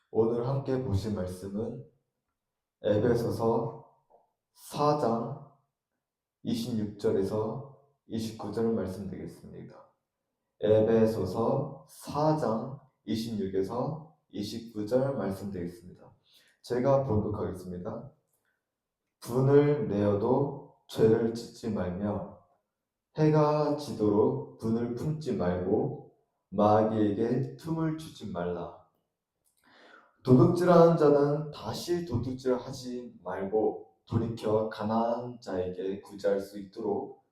오늘 함께 보실 말씀은 에베소서 4장 26절에서 29절 말씀 되겠습니다. 에베소서 4장 26에서 29절 말씀 되겠습니다. 제가 봉독하겠습니다. 분을 내어도 죄를 짓지 말며 해가 지도록 분을 품지 말고 마귀에게 틈을 주지 말라. 도둑질하는 자는 다시 도둑질하지 말고 돌이켜 가난한 자에게 구제할 수 있도록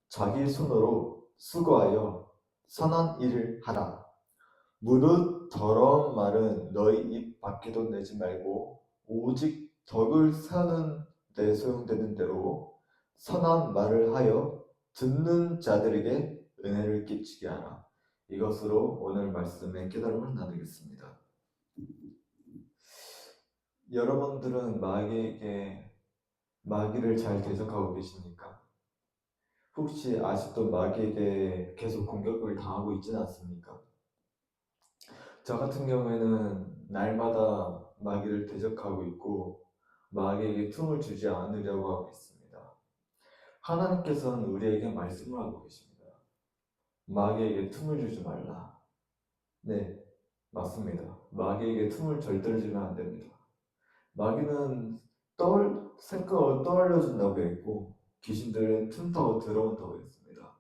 자기 손으로 수고하여 선한 일을 하라. 무릇 더러운 말은 너희 입 밖에도 내지 말고 오직 덕을 사는 데 소용되는 대로 선한 말을 하여 듣는 자들에게 은혜를 끼치게 하라. 이것으로 오늘 말씀의 깨달음을 나누겠습니다. 여러분들은 마귀를 잘 대적하고 계십니까? 혹시 아직도 마귀에게 계속 공격을 당하고 있지는 않습니까? 저 같은 경우에는 날마다 마귀를 대적하고 있고 마귀에게 틈을 주지 않으려고 하고 있습니다. 하나님께서는 우리에게 말씀을 하고 계십니다. 마귀에게 틈을 주지 말라. 네, 맞습니다. 마귀에게 틈을 절대로 주면 안 됩니다. 마귀는 생각을 떠올려준다고 했고 귀신들은 틈타고 들어온다고 했습니다.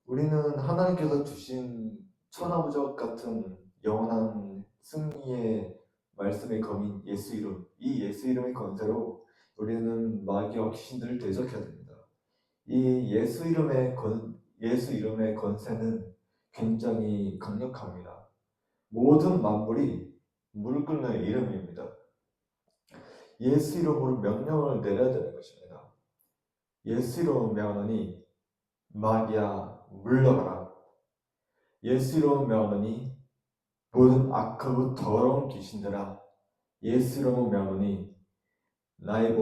우리는 하나님께서 주신 천하무적 같은 영원한 승리의 말씀의 검인 예수 이름, 이 예수 이름의 권세로 우리는 마귀와 귀신들을 대적해야 됩니다. 이 예수 이름의 권세는 굉장히 강력합니다. 모든 만물이 무릎 꿇는 이름입니다. 예수 이름으로 명령을 내려야 되는 것입니다. 예수 이름으로 명하노니 마귀야 물러가라. 예수 이름으로 명하노니 모든 악하고 더러운 귀신들아 예수 이름으로 명하노니 나의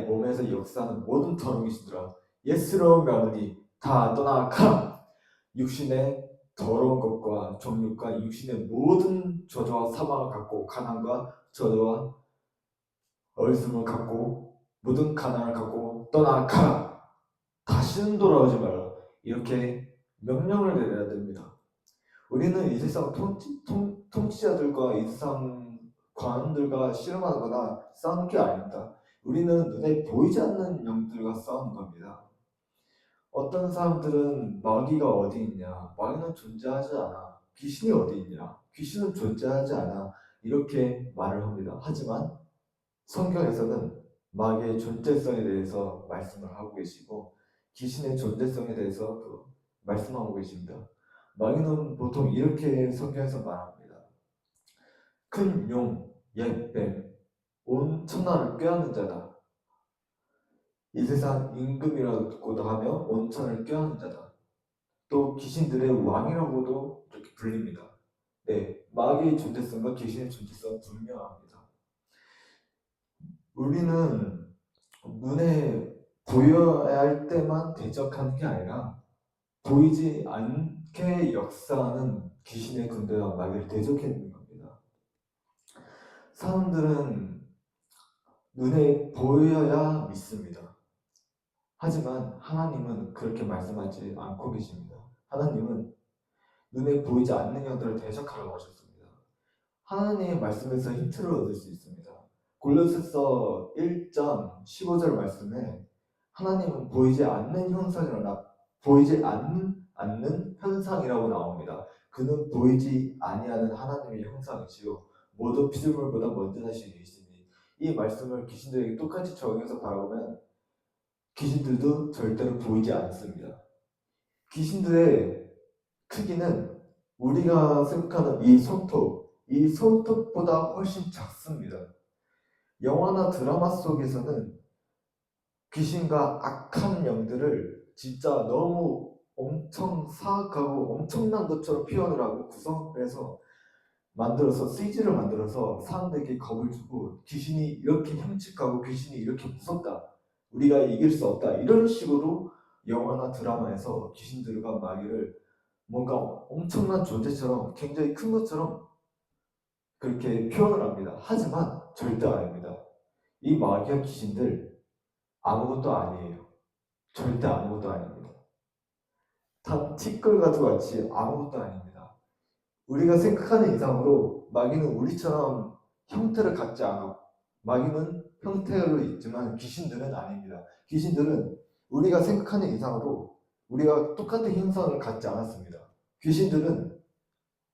몸에서 역사하는 모든 더러운 귀신들아 예수 이름으로 명하노니 다 떠나가라. 육신의 더러운 것과 정욕과 육신의 모든 저주와 사망을 갖고 가난과 저주와 어리석음을 갖고 모든 가난을 갖고 떠나가라. 다시는 돌아오지 말라. 이렇게 명령을 내려야 됩니다. 우리는 이 세상 통치자들과 이 세상 관원들과 씨름하거나 싸우는 게 아닙니다. 우리는 눈에 보이지 않는 영들과 싸우는 겁니다. 어떤 사람들은 마귀가 어디 있냐? 마귀는 존재하지 않아. 귀신이 어디 있냐? 귀신은 존재하지 않아. 이렇게 말을 합니다. 하지만 성경에서는 마귀의 존재성에 대해서 말씀을 하고 계시고 귀신의 존재성에 대해서 말씀하고 계십니다. 마귀는 보통 이렇게 성경에서 말합니다. 큰 용, 옛뱀, 온 천하를 꾀하는 자다. 이 세상 임금이라고도 하며 온 천하를 꾀하는 자다. 또 귀신들의 왕이라고도 이렇게 불립니다. 네, 마귀의 존재성과 귀신의 존재성은 분명합니다. 우리는 눈에 보여야 할 때만 대적하는 게 아니라 보이지 않게 역사하는 귀신의 군대와 마귀를 대적해야 되는 겁니다. 사람들은 눈에 보여야 믿습니다. 하지만 하나님은 그렇게 말씀하지 않고 계십니다. 하나님은 눈에 보이지 않는 영들을 대적하라고 하셨습니다. 하나님의 말씀에서 힌트를 얻을 수 있습니다. 골로새서 1장 15절 말씀에 하나님은 보이지 않는 현상이라고 나옵니다. 그는 보이지 아니하는 하나님의 형상이시요 모두 피조물보다 먼저 나신 이시니 이 말씀을 귀신들에게 똑같이 적용해서 바라보면 귀신들도 절대로 보이지 않습니다. 귀신들의 크기는 우리가 생각하는 이 손톱보다 훨씬 작습니다. 영화나 드라마 속에서는 귀신과 악한 영들을 진짜 너무 엄청 사악하고 엄청난 것처럼 표현을 하고 구성을 해서 CG를 만들어서 사람들에게 겁을 주고 귀신이 이렇게 흉측하고 귀신이 이렇게 무섭다. 우리가 이길 수 없다. 이런 식으로 영화나 드라마에서 귀신들과 마귀를 뭔가 엄청난 존재처럼 굉장히 큰 것처럼 그렇게 표현을 합니다. 하지만 절대 아닙니다. 이 마귀와 귀신들 아무것도 아니에요. 절대 아무것도 아닙니다. 다 티끌과도 같이 아무것도 아닙니다. 우리가 생각하는 이상으로 마귀는 우리처럼 형태를 갖지 않아. 마귀는 형태로 있지만 귀신들은 아닙니다. 귀신들은 우리가 생각하는 이상으로 우리가 똑같은 형상을 갖지 않았습니다. 귀신들은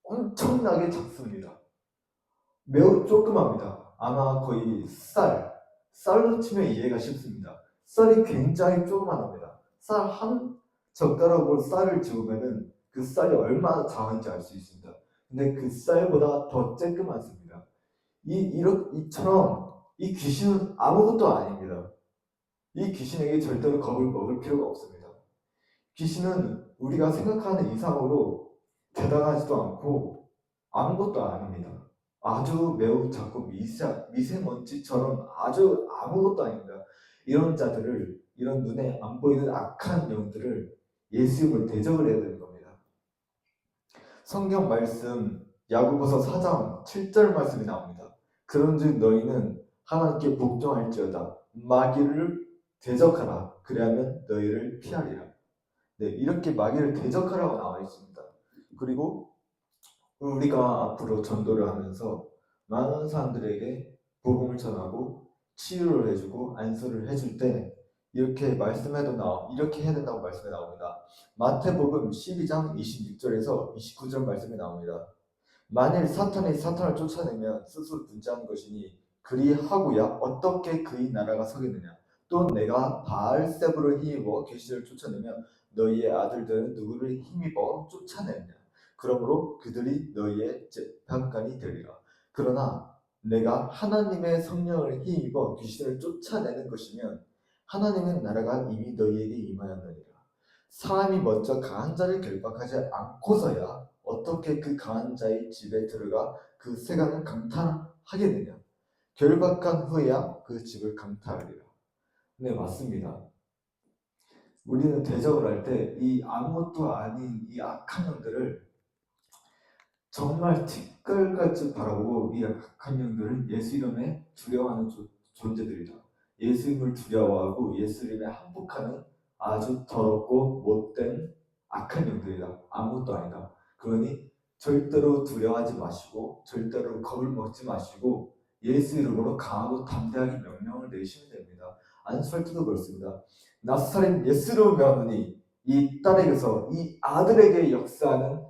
엄청나게 작습니다. 매우 조그맣니다. 아마 거의 쌀로 치면 이해가 쉽습니다. 쌀이 굉장히 조그만합니다. 쌀 한 젓가락으로 쌀을 집으면은 그 쌀이 얼마나 작은지 알 수 있습니다. 근데 그 쌀보다 더 쬐끄맣습니다. 이처럼 이 귀신은 아무것도 아닙니다. 이 귀신에게 절대로 겁을 먹을 필요가 없습니다. 귀신은 우리가 생각하는 이상으로 대단하지도 않고 아무것도 아닙니다. 아주 매우 작고 미세먼지처럼 아주 아무것도 아닙니다. 이런 자들을, 이런 눈에 안 보이는 악한 영들을 예수님을 대적을 해야 되는 겁니다. 성경 말씀 야고보서 4장 7절 말씀이 나옵니다. 그런즉 너희는 하나님께 복종할지어다. 마귀를 대적하라. 그리하면 너희를 피하리라. 네, 이렇게 마귀를 대적하라고 나와 있습니다. 그리고 우리가 앞으로 전도를 하면서 많은 사람들에게 복음을 전하고 치유를 해주고 안수를 해줄 때 이렇게 이렇게 해야 된다고 말씀에 나옵니다. 마태복음 12장 26절에서 29절 말씀에 나옵니다. 만일 사탄이 사탄을 쫓아내면 스스로 분지하는 것이니 그리하고야 어떻게 그의 나라가 서겠느냐. 또 내가 바알세불을 힘입어 계시를 쫓아내면 너희의 아들들은 누구를 힘입어 쫓아내느냐. 그러므로 그들이 너희의 재판관이 되리라. 그러나 내가 하나님의 성령을 힘입어 귀신을 쫓아내는 것이면 하나님의 나라가 이미 너희에게 임하였느니라. 사람이 먼저 강한 자를 결박하지 않고서야 어떻게 그 강한 자의 집에 들어가 그 세간을 강탈하겠느냐. 결박한 후에야 그 집을 강탈하리라. 네, 맞습니다. 우리는 대적을 할 때 이 아무것도 아닌 이 악한 영들을 정말 티끌같이 바라보고 이 악한 영들은 예수 이름에 두려워하는 존재들이다. 예수님을 두려워하고 예수 이름에 항복하는 아주 더럽고 못된 악한 영들이다. 아무것도 아니다. 그러니 절대로 두려워하지 마시고 절대로 겁을 먹지 마시고 예수 이름으로 강하고 담대하게 명령을 내리시면 됩니다. 안수할 때도 그렇습니다. 나사렛 예수로 명하노니 이 딸에게서 이 아들에게 역사하는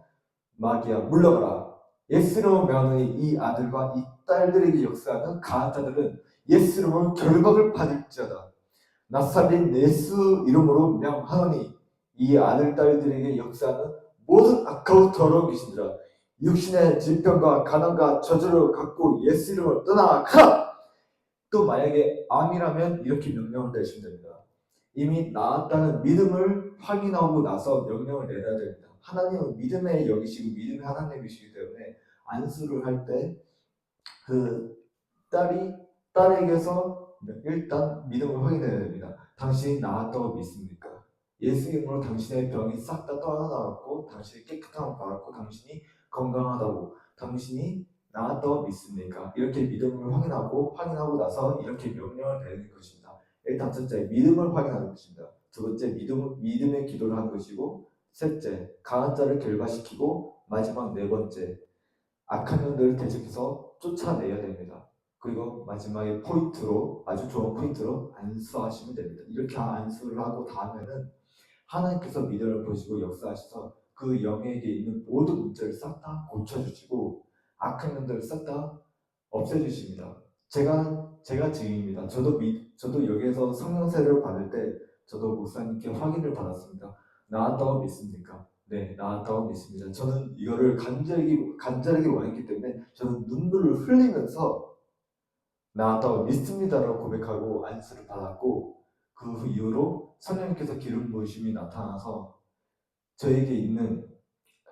마귀야 물러가라. 예수로 명하노니 이 아들과 이 딸들에게 역사하는 강한 자들은 예수로 결박을 받을지어다. 나사렛 예수 이름으로 명하노니 이 아들 딸들에게 역사하는 모든 악하고 더러운 귀신들아 육신의 질병과 가난과 저주를 갖고 예수 이름으로 떠나가라. 또 만약에 암이라면 이렇게 명령을 내시면 됩니다. 이미 나았다는 믿음을 확인하고 나서 명령을 내려야 됩니다. 하나님은 믿음에 여기시고 믿음의 하나님이시기 때문에 안수를 할 때 그 딸에게서 일단 믿음을 확인해야 됩니다. 당신이 나았다고 믿습니까? 예수 이름으로 당신의 병이 싹 다 떠나갔고 당신이 깨끗함을 받았고 당신이 건강하다고 당신이 나았다고 믿습니까? 이렇게 믿음을 확인하고 나서 이렇게 명령을 내리는 것입니다. 일단 첫째 믿음을 확인하는 것입니다. 두 번째 믿음의 기도를 하는 것이고 셋째 강한 자를 결박시키고 마지막 네 번째 악한 영들을 대적해서 쫓아내야 됩니다. 그리고 마지막에 아주 좋은 포인트로 안수하시면 됩니다. 이렇게 안수를 하고 다음에는 하나님께서 믿음을 보시고 역사하셔서 그 영에게 있는 모든 문제를 싹 다 고쳐주시고 악한 영들을 싹 다 없애주십니다. 제가 증인입니다. 저도 여기에서 성령세를 받을 때 저도 목사님께 확인을 받았습니다. 나았다고 믿습니까? 네, 나았다고 믿습니다. 저는 이거를 간절하게 원했기 때문에 저는 눈물을 흘리면서 나았다고 믿습니다라고 고백하고 안수를 받았고 그 이후로 성령님께서 기름 부으심이 나타나서 저에게 있는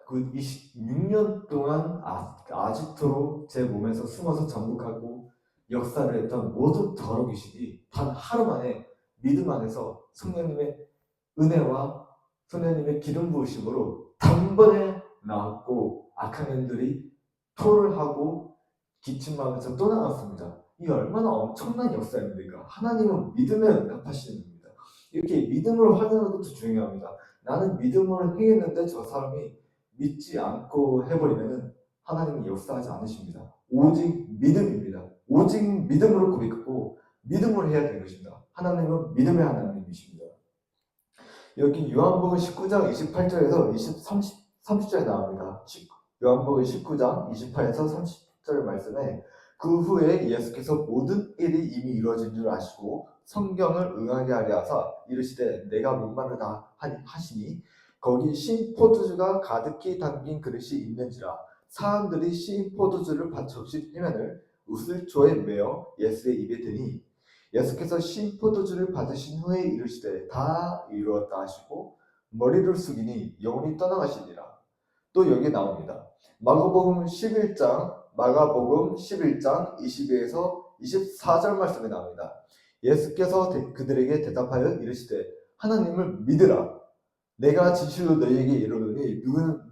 그 26년 동안 아직도 제 몸에서 숨어서 잠복하고 역사를 했던 모든 더러운 귀신이 단 하루 만에 믿음 안에서 성령님의 은혜와 성령님의 기름 부으심으로 단번에 나왔고 악한 영들이 토를 하고 기침하면서 떠나갔습니다. 이 얼마나 엄청난 역사입니까? 하나님은 믿음에 응답하시는 겁니다. 이렇게 믿음으로 확인하는 것도 중요합니다. 나는 믿음으로 행했는데 저 사람이 믿지 않고 해버리면 하나님은 역사하지 않으십니다. 오직 믿음입니다. 오직 믿음으로 고백하고 믿음으로 해야 되는 것입니다. 하나님은 믿음의 하나님이십니다. 여기 요한복음 19장 28절에서 30절에 나옵니다. 요한복음 19장 28에서 30절 말씀에 그 후에 예수께서 모든 일이 이미 이루어진 줄 아시고 성경을 응하게 하려 하사 이르시되 내가 목마르다 하시니 거기 신 포도주가 가득히 담긴 그릇이 있는지라 사람들이 신 포도주를 받쳐주신 해면을 우슬초에 메어 예수의 입에 드니 예수께서 신 포도주를 받으신 후에 이르시되 다 이루었다 하시고 머리를 숙이니 영혼이 떠나가시니라. 또 여기 나옵니다. 마가복음 11장 22에서 24절 말씀에 나옵니다. 예수께서 그들에게 대답하여 이르시되 하나님을 믿으라. 내가 진실로 너희에게 이르노니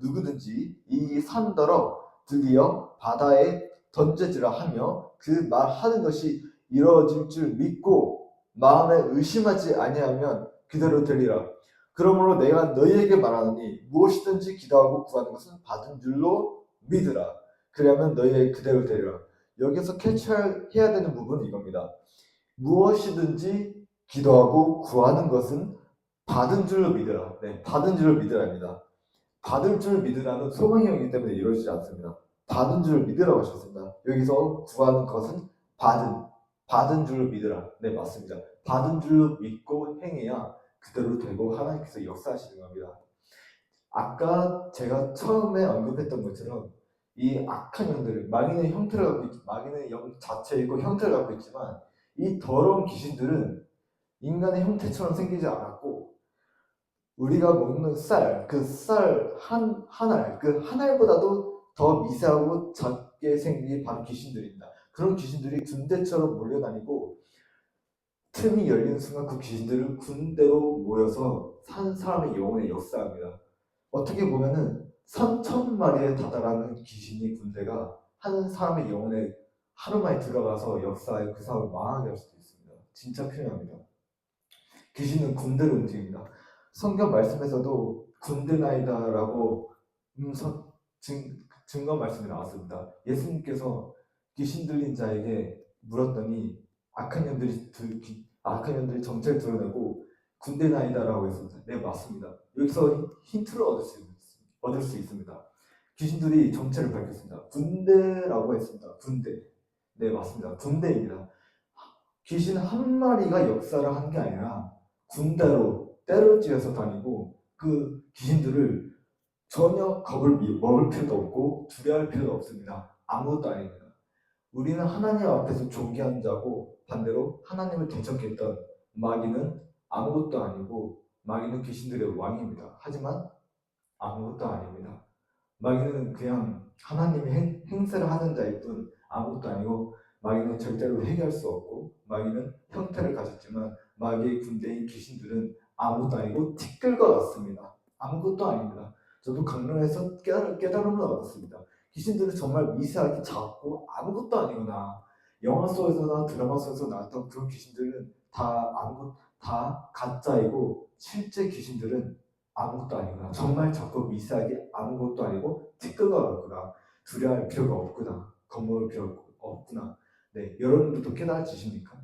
누구든지 이 산더러 들이어 바다에 던져지라 하며 그 말하는 것이 이루어질 줄 믿고 마음에 의심하지 아니하면 그대로 되리라. 그러므로 내가 너희에게 말하노니 무엇이든지 기도하고 구하는 것은 받은 줄로 믿으라. 그러면 너희에게 그대로 되리라. 여기서 캐치해야 되는 부분은 이겁니다. 무엇이든지 기도하고 구하는 것은 받은 줄로 믿으라. 네, 받은 줄로 믿으라입니다. 받을 줄 믿으라는 소망형이기 때문에 이루어지지 않습니다. 받은 줄 믿으라고 하셨습니다. 여기서 구하는 것은 받은 줄로 믿으라. 네, 맞습니다. 받은 줄로 믿고 행해야 그대로 되고 하나님께서 역사하시는 겁니다. 아까 제가 처음에 언급했던 것처럼 이 악한 영들, 마귀는 형태를 갖고 마귀는 영 자체이고 형태를 갖고 있지만 이 더러운 귀신들은 인간의 형태처럼 생기지 않았고 우리가 먹는 쌀, 그 쌀 한 알, 그 한 알보다도 더 미세하고 작게 생긴 바로 귀신들입니다. 그런 귀신들이 군대처럼 몰려다니고 틈이 열리는 순간 그 귀신들은 군대로 모여서 산 사람의 영혼에 역사합니다. 어떻게 보면은 3,000마리에 다다라는 귀신이 군대가 한 사람의 영혼에 하루 만에 들어가서 역사에 그 사람을 망하게 할 수도 있습니다. 진짜 필요합니다. 귀신은 군대로 움직입니다. 성경 말씀에서도 군대나이다라고 증거 말씀이 나왔습니다. 예수님께서 귀신 들린 자에게 물었더니 악한 년들이 정체를 드러내고 군대나이다라고 했습니다. 네, 맞습니다. 여기서 힌트를 얻을 수 있습니다. 귀신들이 정체를 밝혔습니다. 군대라고 했습니다. 군대. 네, 맞습니다. 군대입니다. 귀신 한 마리가 역사를 한 게 아니라 군대로 때를 지어서 다니고 그 귀신들을 전혀 먹을 필요도 없고 두려워할 필요도 없습니다. 아무것도 아닙니다. 우리는 하나님 앞에서 존귀한 자고 반대로 하나님을 대적했던 마귀는 아무것도 아니고 마귀는 귀신들의 왕입니다. 하지만 아무것도 아닙니다. 마귀는 그냥 하나님의 행세를 하는 자일 뿐 아무것도 아니고 마귀는 절대로 회개할 수 없고 마귀는 형태를 가졌지만 마귀의 군대인 귀신들은 아무것도 아니고 티끌과 같습니다. 아무것도 아닙니다. 저도 강론에서 깨달음을 얻었습니다. 귀신들은 정말 미세하게 작고 아무것도 아니구나. 영화 속에서나 드라마 속에서 나왔던 그런 귀신들은 다 가짜이고 실제 귀신들은 아무것도 아니구나. 정말 작고 미세하게 아무것도 아니고 티끌과 같구나. 두려워할 필요가 없구나. 겁먹을 필요가 없구나. 네, 여러분들도 깨달아지십니까?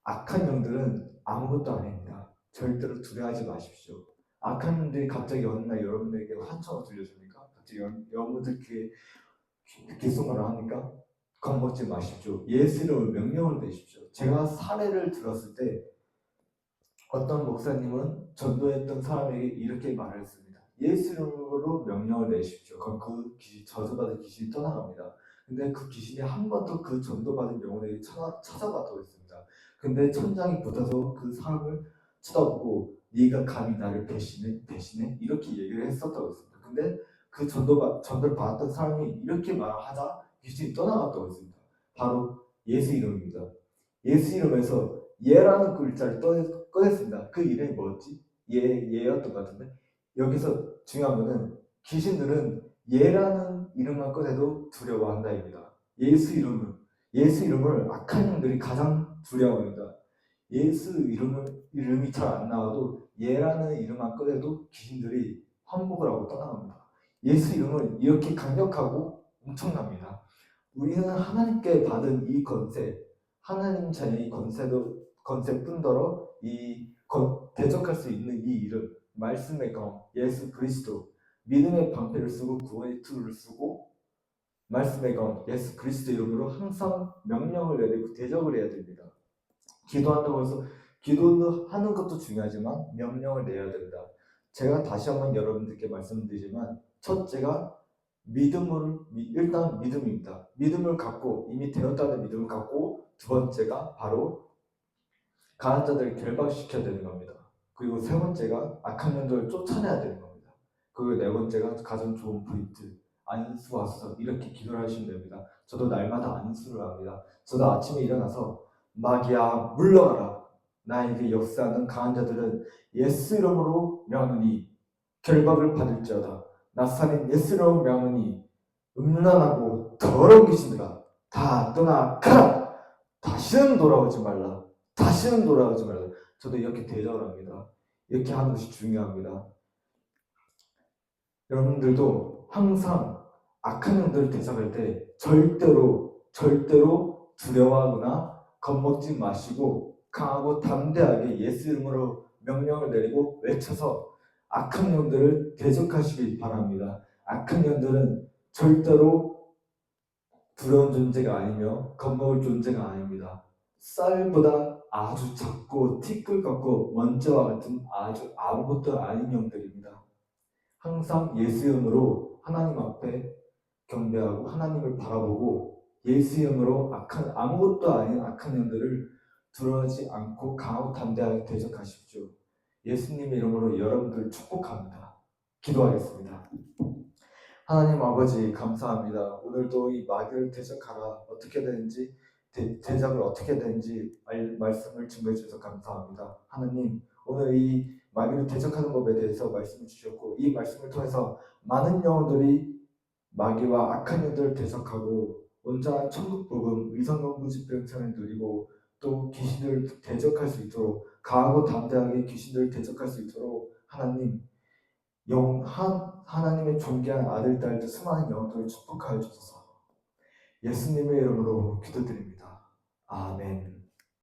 악한 영들은 아무것도 아닙니다. 절대로 두려워하지 마십시오. 악한 영들이 갑자기 어느 날 여러분들에게 환청을 들려줍니까? 갑자기 여러분들 귀에 귓속말을 합니까? 겁먹지 마십시오. 예수 이름으로 명령을 내십시오. 제가 사례를 들었을 때 어떤 목사님은 전도했던 사람에게 이렇게 말을 했습니다. 예수 이름으로 명령을 내십시오. 그럼 그 저주받은 귀신이 떠나갑니다. 근데 그 귀신이 한 번 더 그 전도받은 영혼에게 찾아가도록 했습니다. 근데 천장이 붙어서 그 사람을 쳐다보고 네가 감히 나를 배신해? 이렇게 얘기를 했었다고 했습니다. 근데 그 전도를 받았던 사람이 이렇게 말하자 귀신이 떠나갔다고 했습니다. 바로 예수 이름입니다. 예수 이름에서 예라는 글자를 꺼냈습니다. 그 이름이 뭐였지? 예였던 것 같은데 여기서 중요한 거는 귀신들은 예라는 이름만 꺼내도 두려워한다입니다. 예수 이름을 악한 영들이 가장 두려워합니다. 예수 이름이 잘 안 나와도 예라는 이름만 꺼내도 귀신들이 환복을 하고 떠나갑니다. 예수 이름은 이렇게 강력하고 엄청납니다. 우리는 하나님께 받은 이 권세, 하나님 자녀의 권세뿐더러 대적할 수 있는 이 이름, 말씀의 검, 예수 그리스도, 믿음의 방패를 쓰고 구원의 툴을 쓰고 말씀의 검, 예수 그리스도 이름으로 항상 명령을 내리고 대적을 해야 됩니다. 기도한다고 해서 기도는 하는 것도 중요하지만 명령을 내야 된다. 제가 다시 한번 여러분들께 말씀드리지만 첫째가 일단 믿음입니다. 믿음을 갖고 이미 되었다는 믿음을 갖고 두 번째가 바로 강한 자들을 결박시켜야 되는 겁니다. 그리고 세 번째가 악한 영들을 쫓아내야 되는 겁니다. 그리고 네 번째가 가장 좋은 포인트, 안수 와서 이렇게 기도를 하시면 됩니다. 저도 날마다 안수를 합니다. 저도 아침에 일어나서 마귀야 물러가라. 나에게 역사하는 강한 자들은 예수 이름으로 명하노니 결박을 받을지어다. 나사렛 예수 이름으로 명하노니 음란하고 더러운 귀신들아 다 떠나가라. 다시는 돌아오지 말라. 다시는 돌아오지 말라. 저도 이렇게 대적을 합니다. 이렇게 하는 것이 중요합니다. 여러분들도 항상 악한 영들을 대적할 때 절대로 두려워하거나 겁먹지 마시고 강하고 담대하게 예수 이름으로 명령을 내리고 외쳐서 악한 영들을 대적하시길 바랍니다. 악한 영들은 절대로 두려운 존재가 아니며 겁먹을 존재가 아닙니다. 쌀보다 아주 작고 티끌 같고 먼지와 같은 아주 아무것도 아닌 영들입니다. 항상 예수 이름으로 하나님 앞에 경배하고 하나님을 바라보고 예수 이름으로 아무것도 아닌 악한 영들을 두려워하지 않고 강하고 담대하게 대적하십시오. 예수님의 이름으로 여러분들 축복합니다. 기도하겠습니다. 하나님 아버지 감사합니다. 오늘도 이 마귀를 대적하라 어떻게 되는지 대적을 어떻게 되는지 말씀을 증거해 주셔서 감사합니다. 하나님 오늘 이 마귀를 대적하는 법에 대해서 말씀을 주셨고 이 말씀을 통해서 많은 영혼들이 마귀와 악한 영들을 대적하고 온전한 천국 복음 의성공부 집행천을 누리고 또 귀신들을 대적할 수 있도록 강하고 담대하게 귀신들을 대적할 수 있도록 하나님의 존귀한 아들, 딸들 수많은 영혼들을 축복하여 주소서. 예수님의 이름으로 기도드립니다. 아멘.